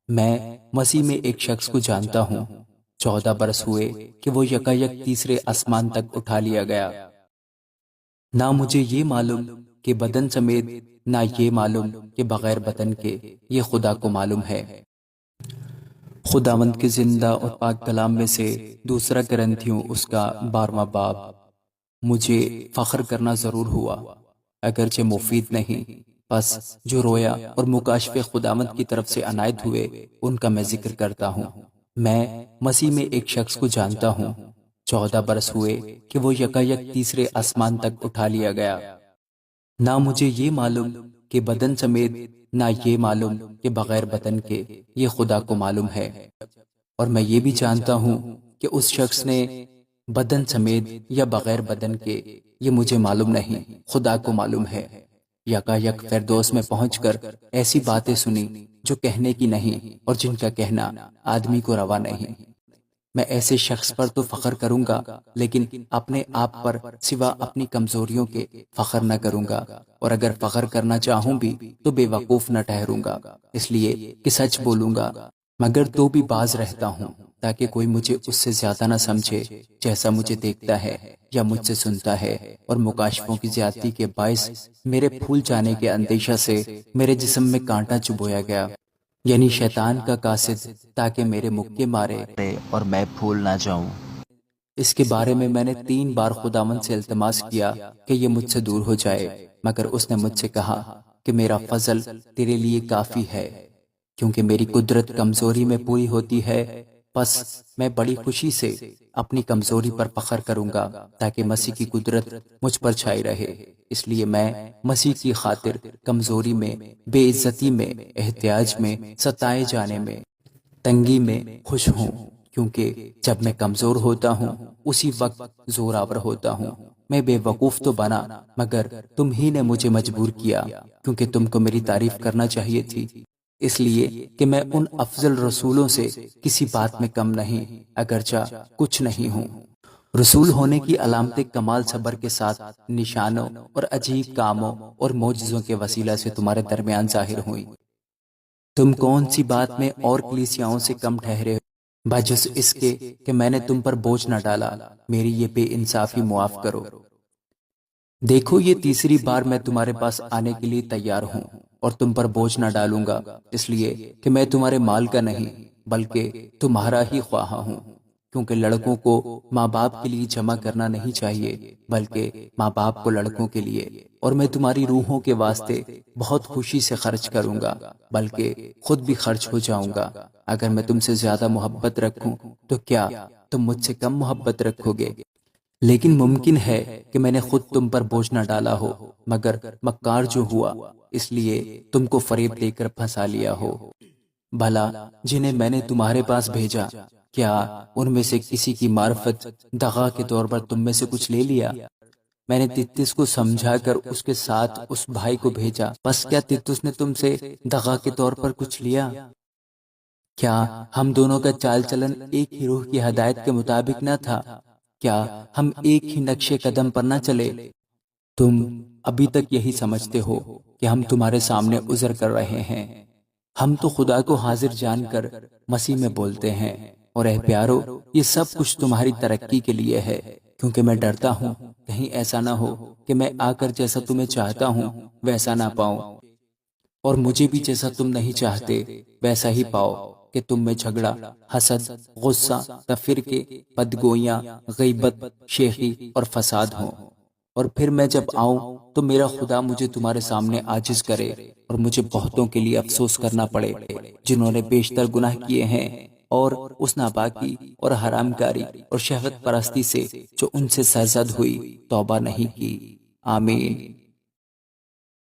میں مسیح میں ایک شخص کو جانتا ہوں۔ 14 برس ہوئے کہ وہ یکایک تیسرے آسمان تک اٹھا لیا گیا۔ نہ مجھے یہ معلوم کہ بدن سمیت، نہ یہ معلوم کہ بغیر بدن کے، یہ خدا کو معلوم ہے۔ خداوند کے زندہ اور پاک کلام میں سے دوسرا کرنتھیوں اس کا 12واں باب۔ مجھے فخر کرنا ضرور ہوا، اگرچہ مفید نہیں، بس جو رویا اور مکاشفے خداوند کی طرف سے عنایت ہوئے ان کا میں ذکر کرتا ہوں۔ میں مسیح میں ایک شخص کو جانتا ہوں۔ 14 برس ہوئے کہ وہ یکایک تیسرے آسمان تک اٹھا لیا گیا۔ نہ مجھے یہ معلوم کہ بدن سمیت، نہ یہ معلوم کہ بغیر بدن کے، یہ خدا کو معلوم ہے۔ اور میں یہ بھی جانتا ہوں کہ اس شخص نے بدن سمیت یا بغیر بدن کے، یہ مجھے معلوم نہیں، خدا کو معلوم ہے۔ یکایک فردوس میں پہنچ کر ایسی باتیں سنی جو کہنے کی نہیں اور جن کا کہنا آدمی کو روا نہیں۔ میں ایسے شخص پر تو فخر کروں گا، لیکن اپنے آپ پر سوا اپنی کمزوریوں کے فخر نہ کروں گا، اور اگر فخر کرنا چاہوں بھی تو بے وقوف نہ ٹھہروں گا، اس لیے کہ سچ بولوں گا، مگر تو بھی باز رہتا ہوں تاکہ کوئی مجھے اس سے زیادہ نہ سمجھے جیسا مجھے دیکھتا ہے یا مجھ سے سنتا ہے، اور مکاشفوں کی زیادتی کے باعث میرے پھول جانے کے اندیشہ سے میرے جسم میں کانٹا چبھویا گیا، یعنی شیطان کا قاصد، تاکہ میرے مکے مارے اور میں پھول نہ جاؤں۔ اس کے بارے میں نے 3 بار خداوند سے التماس کیا کہ یہ مجھ سے دور ہو جائے، مگر اس نے مجھ سے کہا کہ میرا فضل تیرے لیے کافی ہے، کیونکہ میری قدرت کمزوری میں پوری ہوتی ہے۔ بس میں بڑی خوشی سے اپنی کمزوری پر فخر کروں گا تاکہ مسیح کی قدرت مجھ پر چھائی رہے۔ اس لیے میں مسیح کی خاطر کمزوری میں، بے عزتی میں، احتیاج میں، ستائے جانے میں، تنگی میں خوش ہوں، کیونکہ جب میں کمزور ہوتا ہوں اسی وقت زوراور ہوتا ہوں۔ میں بے وقوف تو بنا، مگر تم ہی نے مجھے مجبور کیا، کیونکہ تم کو میری تعریف کرنا چاہیے تھی، اس لیے کہ میں ان افضل رسولوں سے کسی بات میں کم نہیں، اگرچہ کچھ نہیں ہوں۔ رسول ہونے کی علامتیں کمال صبر کے ساتھ نشانوں اور عجیب کاموں اور معجزوں کے وسیلہ سے تمہارے درمیان ظاہر ہوئیں۔ تم کون سی بات میں اور کلیسیاؤں سے کم ٹھہرے ہو، بجز اس کے کہ میں نے تم پر بوجھ نہ ڈالا؟ میری یہ بے انصافی معاف کرو۔ دیکھو، یہ تیسری بار میں تمہارے پاس آنے کے لیے تیار ہوں، اور تم پر بوجھ نہ ڈالوں گا، اس لیے کہ میں تمہارے مال کا نہیں بلکہ تمہارا ہی خواہ ہوں، کیونکہ لڑکوں کو ماں باپ کے لیے جمع کرنا نہیں چاہیے، بلکہ ماں باپ کو لڑکوں کے لیے، اور میں تمہاری روحوں کے واسطے بہت خوشی سے خرچ کروں گا، بلکہ خود بھی خرچ ہو جاؤں گا۔ اگر میں تم سے زیادہ محبت رکھوں تو کیا تم مجھ سے کم محبت رکھو گے؟ لیکن ممکن ہے کہ میں نے خود تم پر بوجھ نہ ڈالا ہو، مگر مکار جو ہوا اس لیے تم کو فریب دے کر پھنسا لیا ہو۔ بھلا جنہیں میں نے تمہارے پاس بھیجا، کیا ان میں سے کسی کی معرفت دغا کے طور پر تم میں سے کچھ لے لیا؟ میں نے تیتس کو سمجھا کر اس کے ساتھ اس بھائی کو بھیجا، بس کیا تیتس نے تم سے دغا کے طور پر کچھ لیا؟ کیا ہم دونوں کا چال چلن ایک ہی روح کی ہدایت کے مطابق نہ تھا؟ کیا ہم ایک ہی نقشے قدم پر نہ چلے؟ تم ابھی تک یہی سمجھتے ہو کہ ہم تمہارے سامنے عذر کر رہے ہیں۔ ہم تو خدا کو حاضر جان کر مسیح میں بولتے ہیں، اور اے پیارو، یہ سب کچھ تمہاری ترقی کے لیے ہے، کیونکہ میں ڈرتا ہوں کہیں ایسا نہ ہو کہ میں آ کر جیسا تمہیں چاہتا ہوں ویسا نہ پاؤں، اور مجھے بھی جیسا تم نہیں چاہتے ویسا ہی پاؤ، کہ تم میں جھگڑا، حسد، غصہ، تفرقے، بدگوئیاں، غیبت، شیخی اور فساد ہوں۔ اور پھر میں جب آؤں تو میرا خدا مجھے تمہارے سامنے عاجز کرے، اور مجھے بہتوں کے لیے افسوس کرنا پڑے جنہوں نے بیشتر گناہ کیے ہیں، اور اس ناپاکی اور حرام کاری اور شہوت پرستی سے جو ان سے سرزد ہوئی توبہ نہیں کی۔ آمین۔